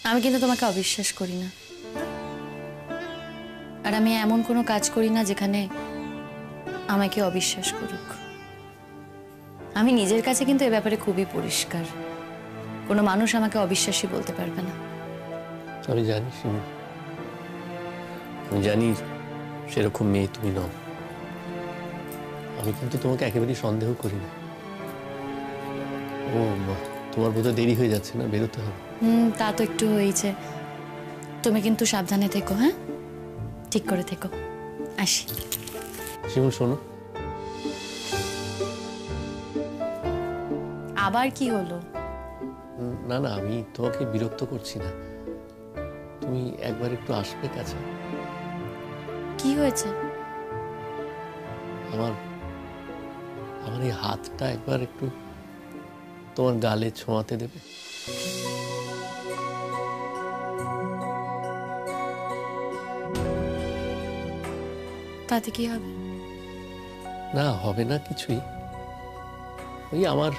আমি কিন্তু তোমাকে অবিশ্বাস করি না, আর আমি এমন কোনো কাজ করি না যেখানে আমাকে অবিশ্বাস করুক। আমি নিজের কাছে কিন্তু এ ব্যাপারে খুবই পরিষ্কার, কোনো মানুষ আমাকে অবিশ্বাসী বলতে পারবে না। আমি জানি শিমু, আমি জানি সেরকম মেয়ে তুমি নও। আমি কিন্তু তোমাকে একেবারেই সন্দেহ করি না। ও তোমার বোধহয় দেরি হয়ে যাচ্ছে না, বেরোতে হবে। তা তো একটু হয়েছে। তুমি কিন্তু সাবধানে থেকো, হ্যাঁ? ঠিক করে থেকো। আসি। শিমু শোনো। আবার কি হলো? না না, আমি তোমাকে বিরক্ত করছি না। তুমি একবার একটু আসবে কাছে। কি হয়েছে? আমার এই হাতটা একবার একটু তোমার গালে ছোঁয়াতে দেবে? তাতে কি হবে? না, হবে না কিছুই। ওই আমার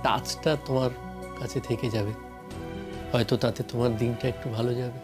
টাচটা তোমার কাছে থেকে যাবে, হয়তো তাতে তোমার দিনটা একটু ভালো যাবে।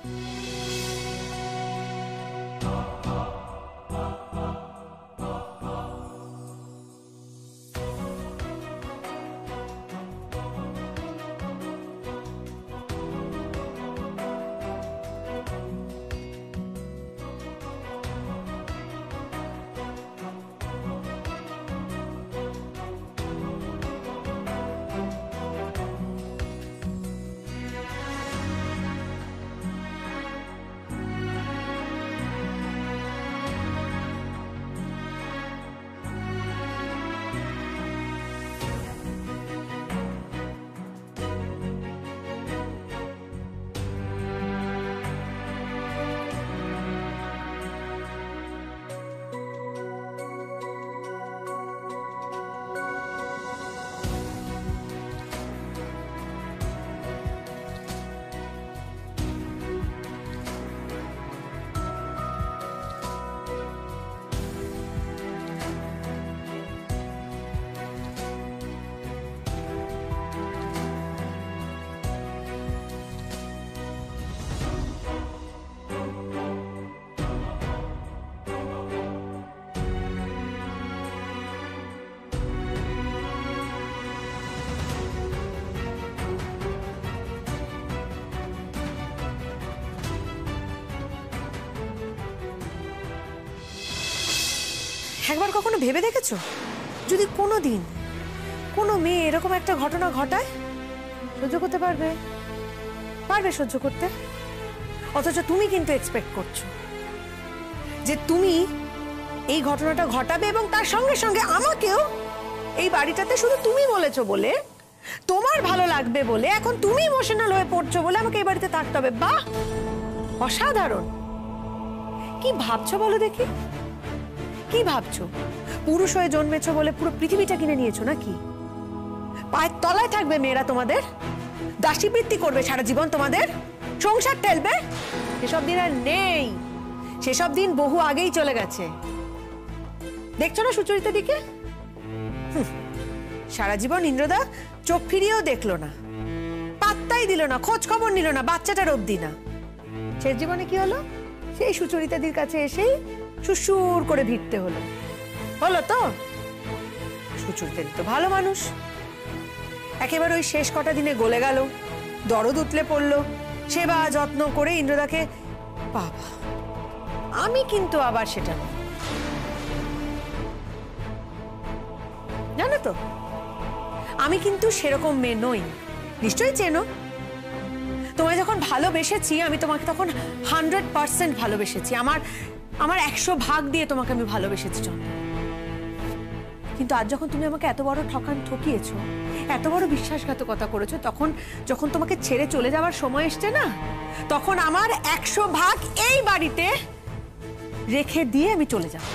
একবার কখনো ভেবে দেখেছো যদি কোনো দিন কোনো মেয়ে এরকম একটা ঘটনা ঘটায়, সহ্য করতে পারবে? পারবে সহ্য করতে? অথচ তুমি কিন্তু এক্সপেক্ট করছো যে তুমি এই ঘটনাটা ঘটাবে এবং তার সঙ্গে সঙ্গে আমাকেও এই বাড়িটাতে শুধু তুমি বলেছো বলে, তোমার ভালো লাগবে বলে, এখন তুমি ইমোশনাল হয়ে পড়ছো বলে আমাকে এই বাড়িতে থাকতে হবে। বাহ, অসাধারণ! কি ভাবছো বলো দেখি, কি ভাবছো? পুরুষ হয়ে জন্মেছো বলে পুরো পৃথিবীটা কিনে নিয়েছো নাকি? পায়ের তলায় থাকবে মেয়েরা তোমাদের, দাসীবৃত্তি করবে সারা জীবন তোমাদের, সংসার ঠেলবে? সেসব দিন আর নেই, সেসব দিন বহু আগেই চলে গেছে। দেখছো না সুচরিতার দিকে? সারা জীবন ইন্দ্রদা চোখ ফিরিয়েও দেখলো না, পাত্তাই দিল না, খোঁজ খবর নিল না, বাচ্চাটার অবধি না। শেষ জীবনে কি হলো? সেই সুচরিতাদির কাছে এসেই সুসুর করে ভিড়তে হলো। হলো তো? সুচরিতাদি তো ভালো মানুষ, একেবারে ওই শেষ কটা দিনে গলে গেল, দরদ উতলে পড়লো, সেবা যত্ন করে ইন্দ্রদাকে। বাবা, আমি কিন্তু আবার সেটা নই, জানো তো? আমি কিন্তু সেরকম মেয়ে নই, নিশ্চয়ই চেনো। তোমায় যখন ভালোবেসেছি আমি তোমাকে তখন 100% ভালোবেসেছি, আমার 100 ভাগ দিয়ে তোমাকে আমি ভালোবেসেছি চন্দ্র। কিন্তু আজ যখন তুমি আমাকে এত বড় ঠকিয়েছো, এত বড় বিশ্বাসঘাতকতা করেছো, তখন যখন তোমাকে ছেড়ে চলে যাওয়ার সময় এসছে না, তখন আমার 100 ভাগ এই বাড়িতে রেখে দিয়ে আমি চলে যাব,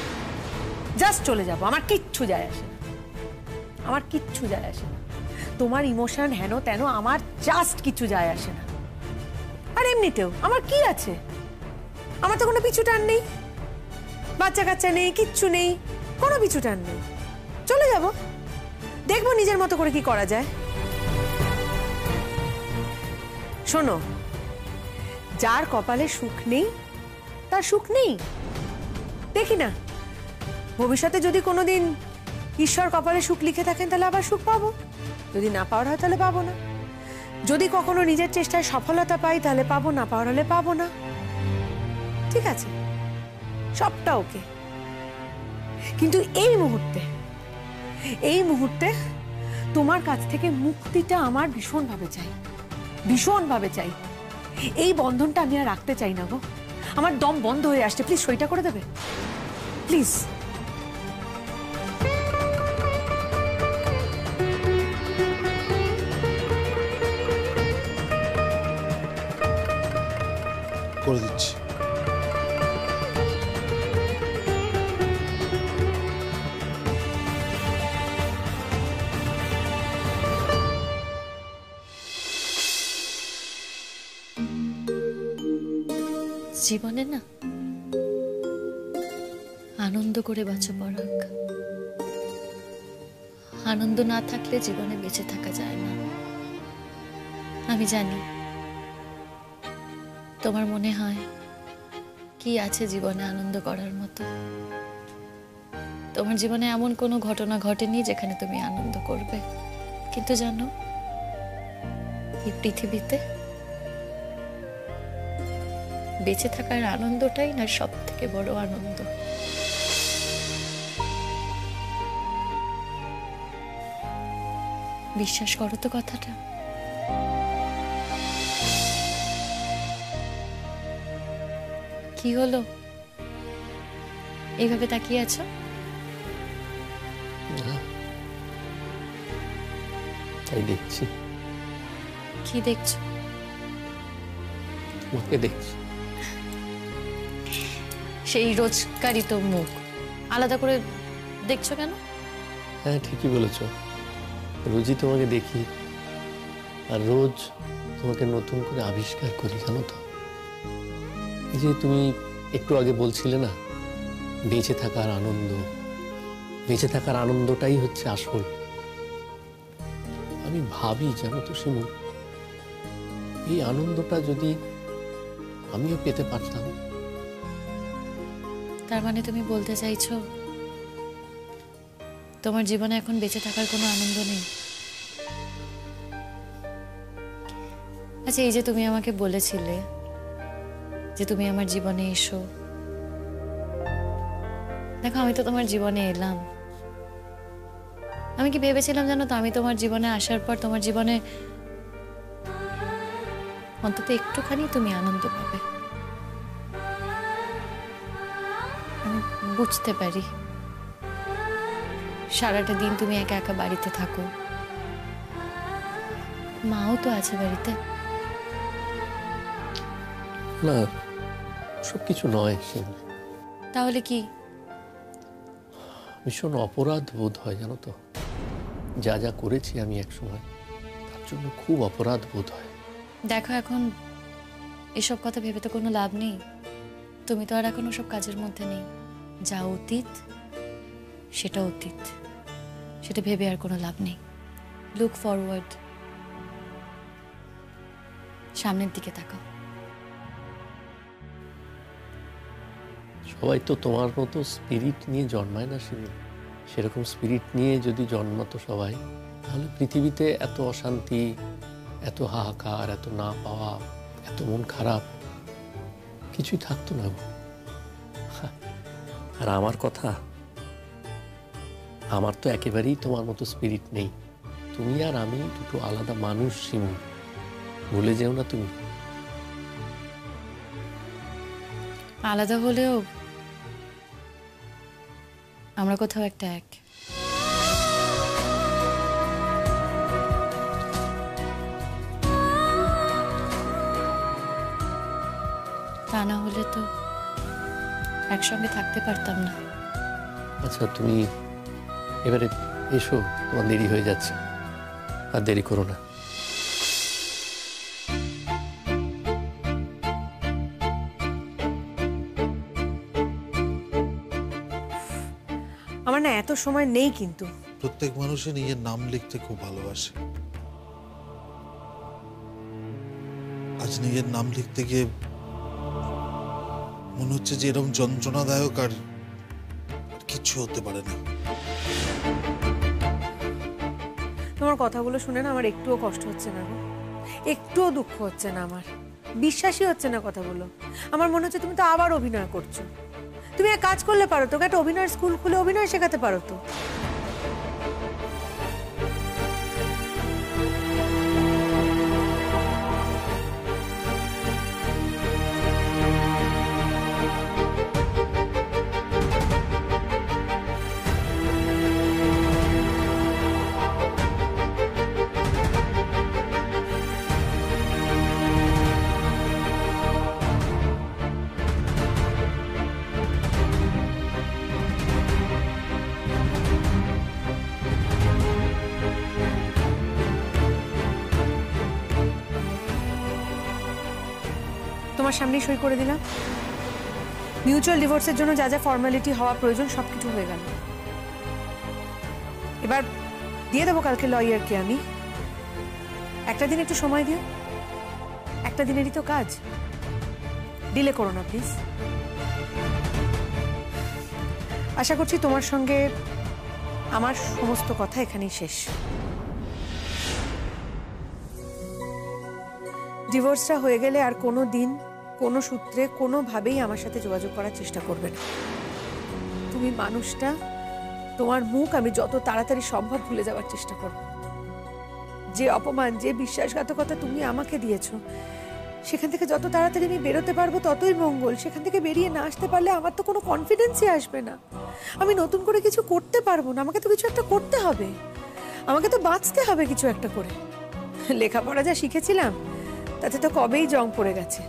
জাস্ট চলে যাব। আমার কিচ্ছু যায় আসে না, আমার কিচ্ছু যায় আসে না। তোমার ইমোশন হেন তেন আমার জাস্ট কিছু যায় আসে না। আর এমনিতেও আমার কি আছে? আমার তো কোনো পিছু টান নেই, বাচ্চা কাচ্চা নেই, কিচ্ছু নেই, কোনো পিছু টান নেই। চলে যাব, দেখবো নিজের মতো করে কি করা যায়। শোনো, যার কপালে সুখ নেই তার সুখ নেই। দেখি না, ভবিষ্যতে যদি কোনোদিন ঈশ্বর কপালে সুখ লিখে থাকেন তাহলে আবার সুখ পাবো, যদি না পাওয়ার হয় তাহলে পাবো না। যদি কখনো নিজের চেষ্টায় সফলতা পাই তাহলে পাবো, না পাওয়ার হলে পাবো না। ঠিক আছে, সবটা ওকে। কিন্তু এই মুহূর্তে তোমার কাছ থেকে মুক্তিটা আমার ভীষণভাবে চাই, ভীষণভাবে চাই। এই বন্ধনটা আমি আর রাখতে চাই না গো, আমার দম বন্ধ হয়ে আসছে। প্লিজ সইটা করে দেবে, প্লিজ। করে দিচ্ছি। জীবনে না আনন্দ করে বাঁচো পরাগ। আনন্দ না থাকলে জীবনে বেঁচে থাকা যায় না। আমি জানি তোমার মনে হয় কি আছে জীবনে আনন্দ করার মতো। তোমার জীবনে এমন কোনো ঘটনা ঘটেনি যেখানে তুমি আনন্দ করবে, কিন্তু জানো এই পৃথিবীতে বেঁচে থাকার আনন্দটাই না সব থেকে বড় আনন্দ। বিশ্বাস করো তো কথাটা। কি হলো, এইভাবে তাকিয়ে আছো? তাই দেখছি। কি দেখছো? তোমাকে দেখছি। সেই রোজকারই তো মুখ, আলাদা করে দেখছো কেন? হ্যাঁ, ঠিকই বলেছ। রোজই তোমাকে দেখি, আর রোজ তোমাকে নতুন করে আবিষ্কার করি, জানো তো। এই যে তুমি একটু আগে বলছিলে না, বেঁচে থাকার আনন্দ, বেঁচে থাকার আনন্দটাই হচ্ছে আসল। আমি ভাবি, জানো তো শিমু, এই আনন্দটা যদি আমিও পেতে পারতাম। তার মানে তুমি বলতে চাইছো তোমার জীবনে এখন বেঁচে থাকার কোনো আনন্দ নেই? আচ্ছা, এই যে তুমি আমাকে বলেছিলে যে তুমি আমার জীবনে এসো, দেখো আমি তো তোমার জীবনে এলাম। আমি কি ভেবেছিলাম জানো তো, আমি তোমার জীবনে আসার পর তোমার জীবনে অন্তত একটুখানি তুমি আনন্দ পাবে। আমি বুঝতে পারি সারাটা দিন তুমি একা একা বাড়িতে থাকো, মাও তো আছে বাড়িতে। না, সবকিছু নয় শিমু। তাহলে কি? ভীষণ অপরাধ বোধ হয়, জানো তো। যা যা করেছি আমি একসময়, তার জন্য খুব অপরাধ বোধ হয়। দেখো, এখন এসব কথা ভেবে তো কোনো লাভ নেই। তুমি তো আর এখন ওসব কাজের মধ্যে নেই। যা অতীত সেটা অতীত, সেটা ভেবে আর কোনো লাভ নেই। লুক ফরওয়ার্ড, সামনের দিকে তাকাও। সবাই তো তোমার মতো স্পিরিট নিয়ে জন্মায় না শিমু। সেরকম স্পিরিট নিয়ে যদি জন্মাতো সবাই, তাহলে পৃথিবীতে এত অশান্তি, এত হাহাকার, এত না পাওয়া, এত মন খারাপ কিছুই থাকতো না গো। আর আমার কথা, আমার তো একেবারেই তোমার মতো স্পিরিট নেই। তুমি আর আমি দুটো আলাদা মানুষ শিমু, ভুলে যেও না তুমি। আলাদা হলেও আমরা কোথাও একটা এক। তা না হলে তো একসঙ্গে থাকতে পারতাম না। আচ্ছা, তুমি এবারে এসো, তোমার দেরি হয়ে যাচ্ছে, আর দেরি করো না। আমার না এত সময় নেই, কিন্তু প্রত্যেক মানুষই নিজের নাম লিখতে খুব ভালোবাসে। আজ নিজের নাম লিখতে গিয়ে মনে হচ্ছে যে এরকম যন্ত্রণাদায়ক আর কিছু হতে পারে না। তোমার কথাগুলো শুনে না আমার একটুও কষ্ট হচ্ছে না, একটুও দুঃখ হচ্ছে না, আমার বিশ্বাসই হচ্ছে না কথাগুলো। আমার মনে হচ্ছে তুমি তো আবার অভিনয় করছো। তুমি এক কাজ করলে পারো তো, একটা অভিনয়ের স্কুল খুলে অভিনয় শেখাতে পারো তো। তোমার সামনেই সই করে দিলাম। মিউচুয়াল ডিভোর্সের জন্য যা যা ফর্মালিটি হওয়া প্রয়োজন সবকিছু হয়ে গেল। এবার দিয়ে দেবো কালকে লয়ারকে আমি। একটা দিন একটু সময় দিও, একটা দিনেরই তো কাজ, ডিলে করো না প্লিজ। আশা করছি তোমার সঙ্গে আমার সমস্ত কথা এখানেই শেষ। ডিভোর্সটা হয়ে গেলে আর কোনো দিন কোনো সূত্রে কোনোভাবেই আমার সাথে যোগাযোগ করার চেষ্টা করবে না। তুমি মানুষটা, তোমার মুখ আমি যত তাড়াতাড়ি সম্ভব ভুলে যাওয়ার চেষ্টা করব। যে অপমান, যে বিশ্বাসঘাতকতা তুমি আমাকে দিয়েছো, সেখান থেকে যত তাড়াতাড়ি আমি বেরোতে পারবো ততই মঙ্গল। সেখান থেকে বেরিয়ে না আসতে পারলে আমার তো কোনো কনফিডেন্সই আসবে না। আমি নতুন করে কিছু করতে পারবো না। আমাকে তো কিছু একটা করতে হবে, আমাকে তো বাঁচতে হবে কিছু একটা করে। লেখাপড়া যা শিখেছিলাম তাতে তো কবেই জং পড়ে গেছে।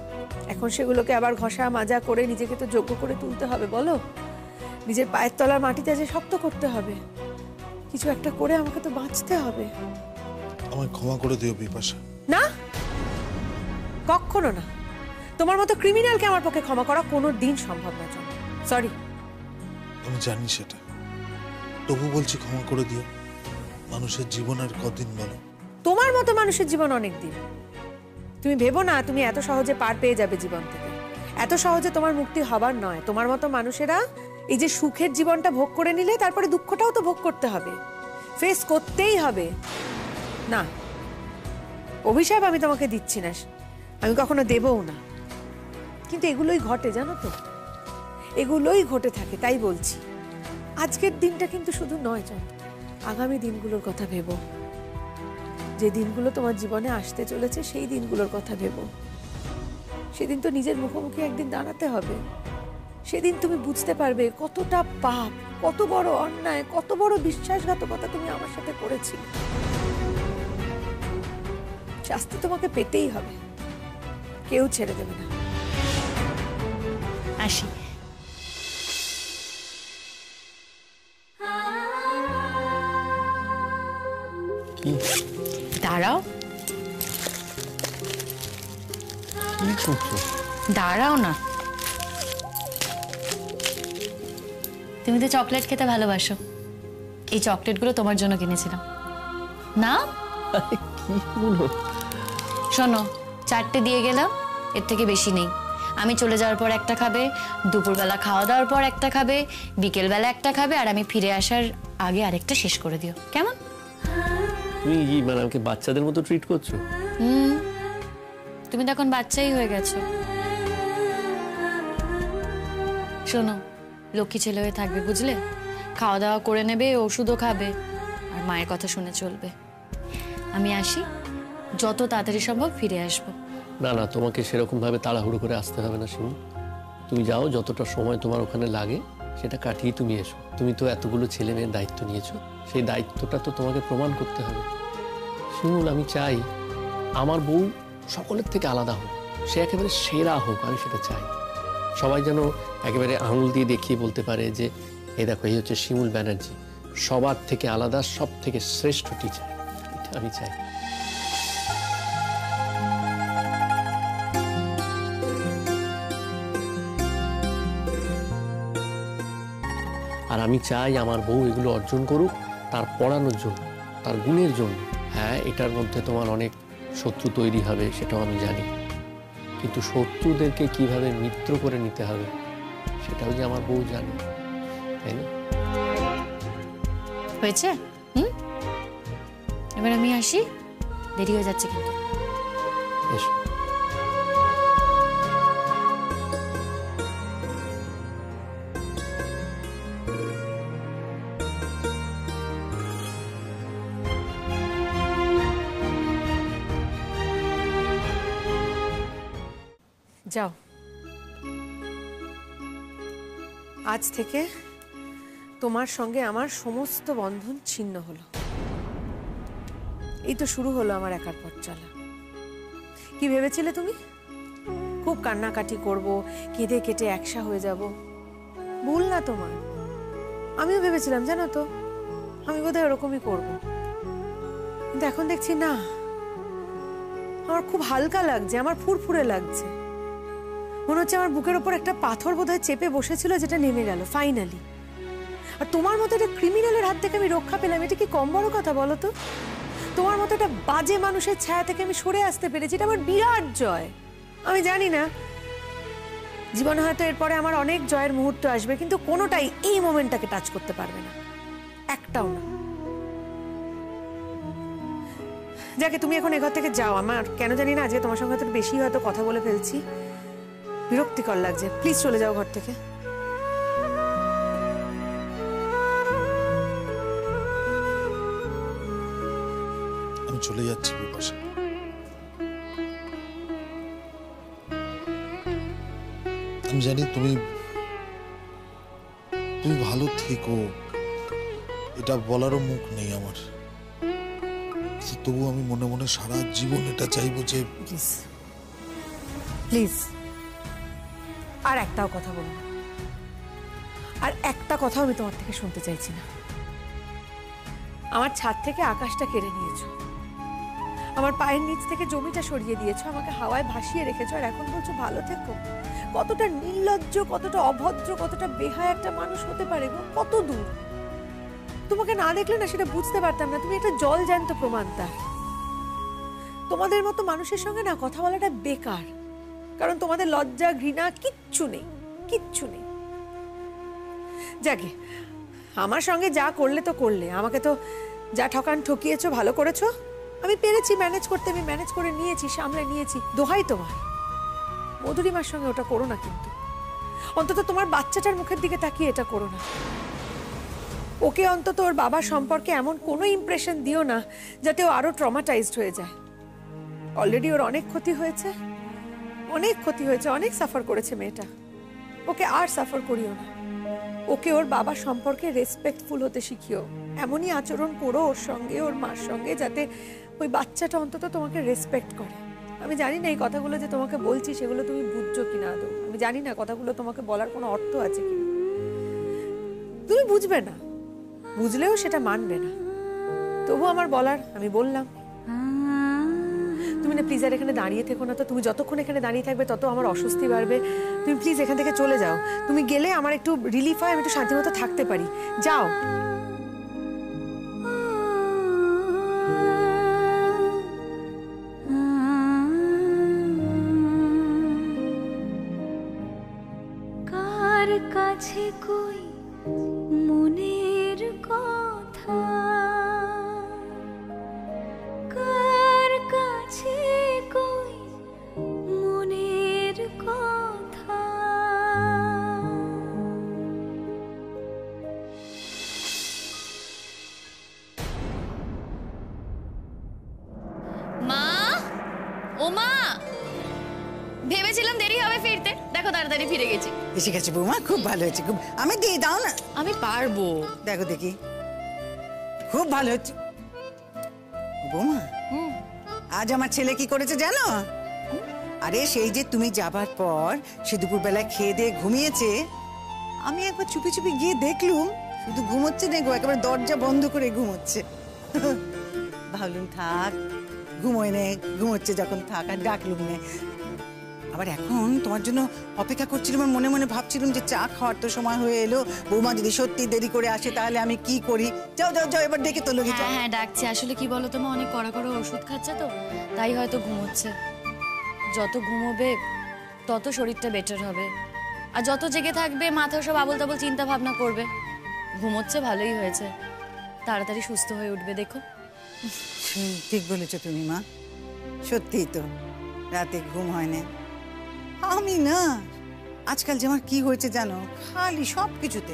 এখন সেগুলোকে আবার ঘষা মাজা করে নিজেকে তো যোগ্য করে তুলতে হবে। বলো, নিজের পায়ের তলার মাটিতে যে শক্ত করতে হবে। কিছু একটা করে আমাকে তো বাঁচতে হবে। আমায় ক্ষমা করে দিও বিপাশা। না, কখনো না। তোমার মতো ক্রিমিনালকে আমার পক্ষে ক্ষমা করা কোনো দিন সম্ভব না। সরি। আমি জানি সেটা, তবু বলছি ক্ষমা করে দিও। মানুষের জীবন আর কদিন বলো? তোমার মতো মানুষের জীবন অনেক দিন। তুমি ভেবো না তুমি এত সহজে পার পেয়ে যাবে জীবন থেকে। এত সহজে তোমার মুক্তি হবার নয়। তোমার মতো মানুষেরা এই যে সুখের জীবনটা ভোগ করে নিলে তারপরে দুঃখটাও তো ভোগ করতে হবে, ফেস করতেই হবে। না, অভিশাপ আমি তোমাকে দিচ্ছি না, আমি কখনো দেবও না। কিন্তু এগুলোই ঘটে, জানো তো, এগুলোই ঘটে থাকে। তাই বলছি, আজকের দিনটা কিন্তু শুধু নয়, আগামী দিনগুলোর কথা ভেবো। যে দিনগুলো তোমার জীবনে আসতে চলেছে সেই দিনগুলোর কথা ভেবো। সেদিন তো নিজের মুখোমুখি একদিন দাঁড়াতে হবে। সেদিন তুমি বুঝতে পারবে কতটা পাপ, কত বড় অন্যায়, কত বড় বিশ্বাসঘাতকতা তুমি আমার সাথে করেছিলে। শাস্তি তোমাকে পেতেই হবে, কেউ ছেড়ে দেবে না। আসি। কি দাঁড়াও। কি করছো? দাঁড়াও না। তুমি তো চকলেট খেতে ভালোবাসো। এই চকলেটগুলো তোমার জন্য কিনেছিলাম। না কি বলো? শোনো, 4টে দিয়ে গেলাম, এর থেকে বেশি নেই। আমি চলে যাওয়ার পর একটা খাবে, দুপুরবেলা খাওয়া দাওয়ার পর একটা খাবে, বিকেলবেলা একটা খাবে, আর আমি ফিরে আসার আগে আরেকটা শেষ করে দিও, কেমন? তুমি কি মানে আমাকে বাচ্চাদের মতো ট্রিট করছো? তুমি তো এখন বাচ্চাই হয়ে গেছো। শোনো, লক্ষ্মী ছেলে হয়ে থাকবে, বুঝলে? খাওয়া দাওয়া করে নেবে, ওষুধও খাবে, আর মায়ের কথা শুনে চলবে। আমি আসি, যত তাড়াতাড়ি সম্ভব ফিরে আসবো। না না, তোমাকে সেরকম ভাবে তাড়াহুড়ো করে আসতে হবে না শিমু। তুমি যাও, যতটা সময় তোমার ওখানে লাগে সেটা কাটিয়ে তুমি এসো। তুমি তো এতগুলো ছেলে মেয়ের দায়িত্ব নিয়েছো, সেই দায়িত্বটা তো তোমাকে প্রমাণ করতে হবে। শিমুল, আমি চাই আমার বউ সকলের থেকে আলাদা হোক, সে একেবারে সেরা হোক, আমি সেটা চাই। সবাই যেন একেবারে আঙুল দিয়ে দেখিয়ে বলতে পারে যে এই দেখো, এই হচ্ছে শিমুল ব্যানার্জি, সবার থেকে আলাদা, সব থেকে শ্রেষ্ঠ টিচার। এটা আমি চাই। আর আমি চাই আমার বউ এগুলো অর্জন করুক তার পড়ানোর জন্য, তার গুণের জন্য। হ্যাঁ, এটার মধ্যে তোমার অনেক শত্রু তৈরি হবে, সেটাও আমি জানি, কিন্তু শত্রুদেরকে কিভাবে মিত্র করে নিতে হবে সেটাও যে আমার বউ জানে, তাই না? হয়েছে? এবার আমি আসি, দেরি হয়ে যাচ্ছে কিন্তু। এসো। যাও, আজ থেকে তোমার সঙ্গে আমার সমস্ত বন্ধন ছিন্ন হলো। এই তো শুরু হলো আমার একার পথ চলা। কি ভেবেছিলে তুমি? খুব কান্নাকাটি করব, কেঁদে কেটে একসা হয়ে যাব। ভুল না তোমার। আমিও ভেবেছিলাম, জানো তো, আমি বোধহয় ওরকমই করবো। কিন্তু এখন দেখছি না, আমার খুব হালকা লাগছে, আমার ফুরফুরে লাগছে। মনে হচ্ছে আমার বুকের ওপর একটা পাথর বোধহয় চেপে বসেছিল, যেটা নেমে গেল ফাইনালি। আর তোমার মতো একটা ক্রিমিনালের হাত থেকে আমি রক্ষা পেলাম, এটা কি কম বড় কথা বলো তো? তোমার মতো একটা বাজে মানুষের ছায়া থেকে আমি সরে আসতে পেরেছি, এটা আমার বিরাট জয়। আমি জানি না জীবনে হয়তো এরপরে আমার অনেক জয়ের মুহূর্ত আসবে, কিন্তু কোনোটাই এই মোমেন্টটাকে টাচ করতে পারবে না, একটাও না। যাকে তুমি এখন এঘর থেকে যাও। আমার কেন জানি না আজকে তোমার সঙ্গে হয়তো বেশি হয়তো কথা বলে ফেলছি, বিরক্তিকর লাগছে। প্লিজ চলে যাও ঘর থেকে। আমি চলে যাচ্ছি বিপাশা। আমি জানি তুমি ভালো থেকো, এটা বলারও মুখ নেই আমার। তবু আমি মনে মনে সারা জীবন এটা চাইবো যে প্লিজ প্লিজ আর একটাও কথা বলো না। আর একটা কথাও আমি তোমার থেকে শুনতে চাইছি না। আমার ছাদ থেকে আকাশটা কেড়ে নিয়েছো, আমার পায়ের নিচ থেকে জমিটা সরিয়ে দিয়েছো, আমাকে হাওয়ায় ভাসিয়ে রেখেছো, আর এখন বলছো ভালো থেকো। কতটা নির্লজ্জ, কতটা অভদ্র, কতটা বেহায়া একটা মানুষ হতে পারে গো, কত দূর। তোমাকে না দেখলে না সেটা বুঝতে পারতাম না, তুমি একটা জল জ্যান্ত প্রমাণ তার। তোমাদের মতো মানুষের সঙ্গে না কথা বলাটা বেকার, কারণ তোমাদের লজ্জা ঘৃণা কিচ্ছু নেই, কিচ্ছু নেই। যাকে আমার সঙ্গে যা করলে তো করলে, আমাকে তো যা ঠকান ঠকিয়েছো, ভালো করেছো। আমি পেরেছি ম্যানেজ করতে, আমি ম্যানেজ করে নিয়েছি, সামলে নিয়েছি। দোহাই তোমার, মধুরিমার সঙ্গে ওটা করো না, কিন্তু অন্তত তোমার বাচ্চাটার মুখের দিকে তাকিয়ে এটা করো না। ওকে অন্তত ওর বাবা সম্পর্কে এমন কোনো ইমপ্রেশন দিও না যাতে ও আরো ট্রমাটাইজড হয়ে যায়। অলরেডি ওর অনেক ক্ষতি হয়েছে, অনেক ক্ষতি হয়েছে, অনেক সাফার করেছে মেয়েটা। ওকে আর সাফার করিও না। ওকে ওর বাবা সম্পর্কে রেসপেক্টফুল হতে শিখিও। এমনই আচরণ করো ওর সঙ্গে, ওর মার সঙ্গে, যাতে ওই বাচ্চাটা অন্তত তোমাকে রেসপেক্ট করে। আমি জানি না এই কথাগুলো যে তোমাকে বলছি সেগুলো তুমি বুঝছো কিনা আদৌ। আমি জানি না কথাগুলো তোমাকে বলার কোনো অর্থ আছে কিনা। তুমি বুঝবে না, বুঝলেও সেটা মানবে না। তবু আমার বলার আমি বললাম। তুমি না প্লিজ আর এখানে দাঁড়িয়ে থেকো না তো। তুমি যতক্ষণ এখানে দাঁড়িয়ে থাকবে তত আমার অস্বস্তি বাড়বে। তুমি প্লিজ এখান থেকে চলে যাও। তুমি গেলে আমার একটু রিলিফ হয়, আমি একটু শান্তিমতো থাকতে পারি। যাও। কার কাছে কই মনের কথা, কার কাছে কই মনের কথা। মা, ও মা, ভেবেছিলাম দেরি হবে ফিরতে, দেখো তাড়াতাড়ি ফিরে গেছি। এসে গেছে বৌমা, খুব ভালো হয়েছে। খুব, আমি দিয়ে দাও না। আমি পারবো। দেখো দেখি, খুব ভালো হচ্ছে বৌমা। আজ আমার ছেলে কি করেছে জানো? আরে সেই যে তুমি যাবার পর সে দুপুরবেলায় খেয়ে দিয়ে ঘুমিয়েছে, আমি একবার চুপি চুপি গিয়ে দেখলুম শুধু ঘুমোচ্ছে না গো, একেবারে দরজা বন্ধ করে ঘুমোচ্ছে। ভাবলুম থাক, ঘুমোয় নে, ঘুমোচ্ছে যখন থাক, আর ডাকলুম নে। আবার এখন তোমার জন্য অপেক্ষা করছিলাম, মনে মনে ভাবছিলাম যে চা খাওয়ার তো সময় হয়ে এলো, বৌমা যদি সত্যি দেরি করে আসে তাহলে আমি কি করি। যাও যাও যাও, এবার ডেকে তোলো। হ্যাঁ হ্যাঁ ডাকছি। আসলে কি বলো, তোমার অনেক কড়া করে ওষুধ খাচ্ছে তো, তাই হয়তো ঘুমোচ্ছে। যত ঘুমোবে তত শরীরটা বেটার হবে, আর যত জেগে থাকবে মাথা সব আবল তাবল চিন্তা ভাবনা করবে। ঘুমোচ্ছে ভালোই হয়েছে, তাড়াতাড়ি সুস্থ হয়ে উঠবে দেখো। ঠিক বলেছো তুমি মা, সত্যিই তো রাতে ঘুম হয় না। আমি না আজকাল যে আমার কি হয়েছে জানো, খালি সব কিছুতে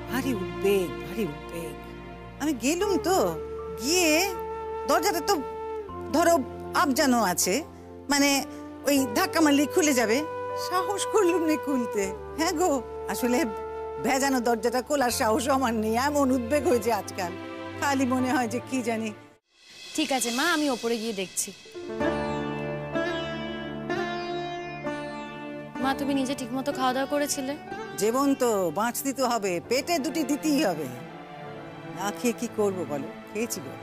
ভারী উদ্বেগ ভারী উদ্বেগ। আমি গেলুম তো, গিয়ে দরজাটা তো ধরো আবজানো আছে, মানে ওই ধাক্কা মারলে খুলে যাবে, সাহস করলুম না খুলতে। হ্যাঁ গো, আসলে ভেজানো দরজাটা খোলার সাহস আমার নেই, এমন উদ্বেগ হয়েছে আজকাল। খালি মনে হয় যে কি জানি। ঠিক আছে মা, আমি ওপরে গিয়ে দেখছি। মা তুমি নিজে ঠিকমতো খাওয়া দাওয়া করেছিলে? জীবন তো বাঁচতে তো হবে, পেটে দুটি দিতেই হবে, না খেয়ে কি করবো বলো? খেয়েছি গো।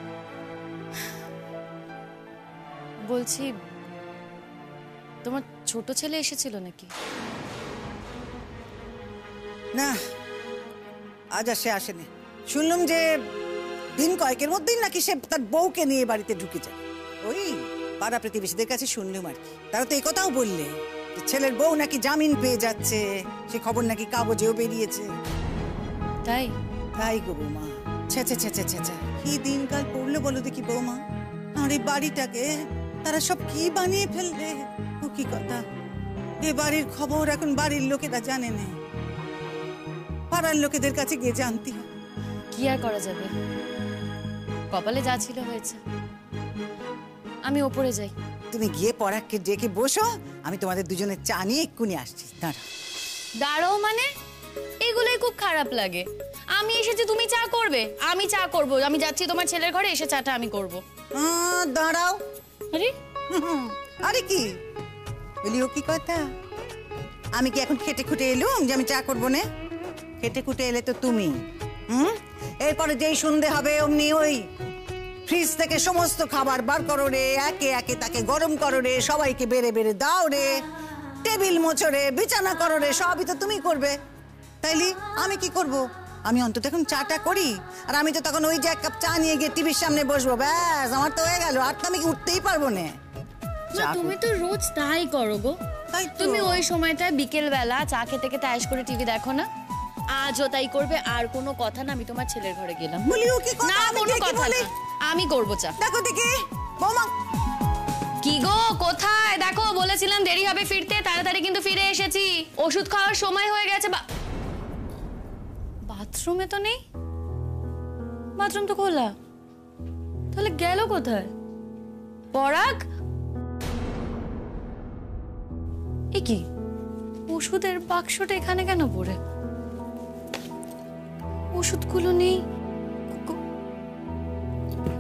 বলছি তোমার ছোট ছেলে এসেছিল নাকি? না, আজ আর সে আসেনি। শুনলাম যে দিন কয়েকের মধ্যেই নাকি সে তার বউকে নিয়ে বাড়িতে ঢুকে যায়। ওই পাড়া প্রতিবেশীদের কাছে শুনলাম আর কি। তারা তো এই কথাও বললে যে ছেলের বউ নাকি জামিন পেয়ে যাচ্ছে, সে খবর নাকি কাগজেও বেরিয়েছে। তাই? তাই গো বৌমা, ছেঁচে ছেঁচে ছেঁচে কি দিনকাল পড়লো বলো দেখি বৌমা। আর এই বাড়িটাকে তারা সব কি বানিয়ে ফেলবে। ও কি কথা, এ বাড়ির খবর এখন বাড়ির লোকেরা জানে না, পাড়ার লোকেদের কাছে গিয়ে জানতে হবে। কি আর করা যাবে, কপালে যা ছিল হয়েছে। আমি ওপরে যাই। তুমি গিয়ে পরাগকে ডেকে বসো, আমি তোমাদের দুজনের চা নিয়ে এক্ষুনি আসছি। দাঁড়া। দাঁড়াও মানে? এগুলোই খুব খারাপ লাগে। আমি এসেছি তুমি চা করবে? আমি চা করব, আমি যাচ্ছি তোমার ছেলের ঘরে, এসে চাটা আমি করব। দাঁড়াও। আরে আরে কি বলিও, কি কথা? আমি কি এখন খেটে খুটে এলুম যে আমি চা করবো না? খেটে খুটে এলে তো তুমি, এরপরে যেই সন্ধে হবে অমনি ওই ফ্রিজ থেকে সমস্ত খাবার বার করো রে, একে একে তাকে গরম করো রে, সবাইকে বেড়ে বেড়ে দাও রে, টেবিল মোছো রে, বিছানা করো রে, সবই তো তুমি করবে। তাইলে আমি কি করব? আমি অন্তত এখন চাটা করি, আর আমি তো তখন ওই যে এক কাপ চা নিয়ে গিয়ে টিভির সামনে বসবো, ব্যাস আমার তো হয়ে গেল। আর তো আমি উঠতেই পারবো না। তুমি তো রোজ তাই করো গো। তুমি ওই সময়টায় বিকেল বেলা চা খেতে খেতে আয়েশ করে টিভি দেখো না? আজও তাই করবে। আর কোনো কথা না, আমি তোমার ছেলের ঘরে গেলাম। বলিও কি কথা? না কোনো কথা না, আমি করবো চা। দেখো দেখি বৌমা। কি গো কোথায়? দেখো বলেছিলাম দেরি হবে ফিরতে, তাড়াতাড়ি কিন্তু ফিরে এসেছি। ওষুধ খাওয়ার সময় হয়ে গেছে। বাথরুমে তো নেই, বাথরুম তো খোলা, তাহলে গেল কোথায়? পরাগ, এ কি ওষুধের বাক্সটা এখানে কেন পড়ে? ওষুধগুলো নেই।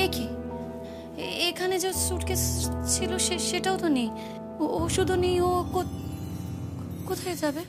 এ কি এখানে যে সুটকেস ছিল সেটাও তো নেই, ওষুধও নেই। ও কোথায় যাবে?